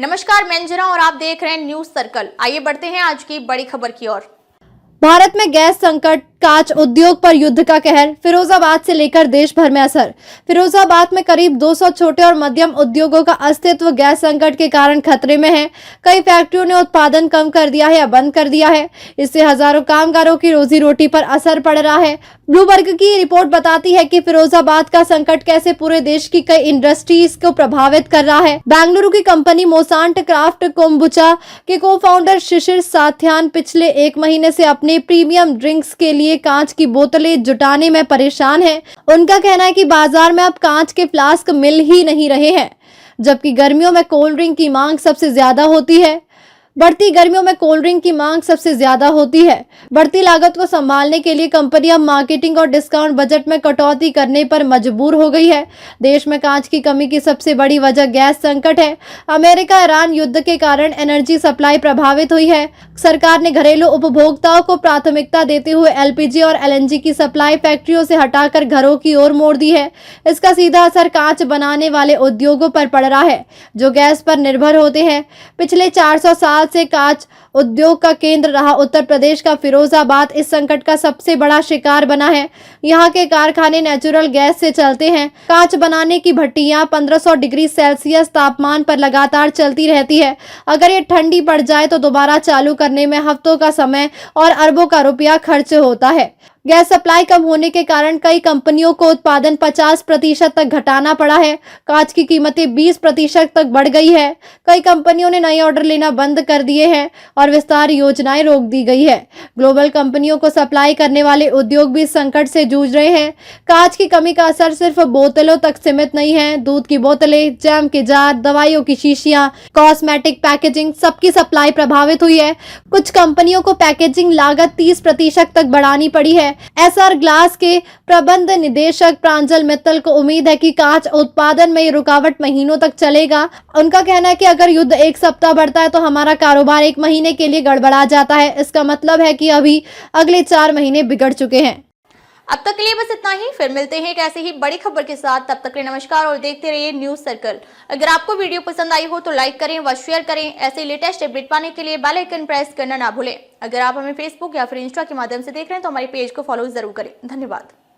नमस्कार, मैं अंजना और आप देख रहे हैं न्यूज सर्कल। आइए बढ़ते हैं आज की बड़ी खबर की ओर। भारत में गैस संकट, कांच उद्योग पर युद्ध का कहर, फिरोजाबाद से लेकर देश भर में असर। फिरोजाबाद में करीब 200 छोटे और मध्यम उद्योगों का अस्तित्व गैस संकट के कारण खतरे में है। कई फैक्ट्रियों ने उत्पादन कम कर दिया है या बंद कर दिया है। इससे हजारों कामगारों की रोजी रोटी पर असर पड़ रहा है। ब्लूमबर्ग की रिपोर्ट बताती है कि फिरोजाबाद का संकट कैसे पूरे देश की कई इंडस्ट्रीज को प्रभावित कर रहा है। बेंगलुरु की कंपनी मोसांट क्राफ्ट कोम्बुचा के को फाउंडर शिशिर साथ्यान पिछले 1 महीने से अपने प्रीमियम ड्रिंक्स के लिए कांच की बोतलें जुटाने में परेशान हैं। उनका कहना है कि बाजार में अब कांच के फ्लास्क मिल ही नहीं रहे हैं, जबकि गर्मियों में कोल्ड ड्रिंक की मांग सबसे ज्यादा होती है। बढ़ती गर्मियों में कोल्ड ड्रिंक की मांग सबसे ज्यादा होती है। बढ़ती लागत को संभालने के लिए कंपनी अब मार्केटिंग और डिस्काउंट बजट में कटौती करने पर मजबूर हो गई है। देश में कांच की कमी की सबसे बड़ी वजह गैस संकट है। अमेरिका ईरान युद्ध के कारण एनर्जी सप्लाई प्रभावित हुई है। सरकार ने घरेलू उपभोक्ताओं को प्राथमिकता देते हुए एलपीजी और एलएनजी की सप्लाई फैक्ट्रियों से हटाकर घरों की ओर मोड़ दी है। इसका सीधा असर कांच बनाने वाले उद्योगों पर पड़ रहा है, जो गैस पर निर्भर होते हैं। पिछले 400 साल से कांच उद्योग का केंद्र रहा उत्तर प्रदेश का फिरोजाबाद इस संकट का सबसे बड़ा शिकार बना है। यहाँ के कारखाने नेचुरल गैस से चलते हैं। कांच बनाने की भट्टियां 1500 डिग्री सेल्सियस तापमान पर लगातार चलती रहती है। अगर ये ठंडी पड़ जाए तो दोबारा चालू करने में हफ्तों का समय और अरबों का रुपया खर्च होता है। गैस सप्लाई कम होने के कारण कई कंपनियों को उत्पादन 50% तक घटाना पड़ा है। कांच की कीमतें 20% तक बढ़ गई है। कई कंपनियों ने नए ऑर्डर लेना बंद कर दिए हैं और विस्तार योजनाएं रोक दी गई है। ग्लोबल कंपनियों को सप्लाई करने वाले उद्योग भी संकट से जूझ रहे हैं। कांच की कमी का असर सिर्फ बोतलों तक सीमित नहीं है। दूध की बोतलें, जैम के जार, दवाइयों की शीशियां, कॉस्मेटिक पैकेजिंग, सबकी सप्लाई प्रभावित हुई है। कुछ कंपनियों को पैकेजिंग लागत 30% तक बढ़ानी पड़ी है। एसआर ग्लास के प्रबंध निदेशक प्रांजल मित्तल को उम्मीद है कि कांच उत्पादन में ये रुकावट महीनों तक चलेगा। उनका कहना है कि अगर युद्ध 1 सप्ताह बढ़ता है तो हमारा कारोबार 1 महीने के लिए गड़बड़ा जाता है। इसका मतलब है कि अभी अगले 4 महीने बिगड़ चुके हैं। अब तक के लिए बस इतना ही। फिर मिलते हैं एक ऐसे ही बड़ी खबर के साथ। तब तक के लिए नमस्कार और देखते रहिए न्यूज सर्कल। अगर आपको वीडियो पसंद आई हो तो लाइक करें व शेयर करें। ऐसे लेटेस्ट अपडेट पाने के लिए बेल आइकन प्रेस करना ना भूलें। अगर आप हमें फेसबुक या फिर इंस्टा के माध्यम से देख रहे हैं तो हमारे पेज को फॉलो जरूर करें। धन्यवाद।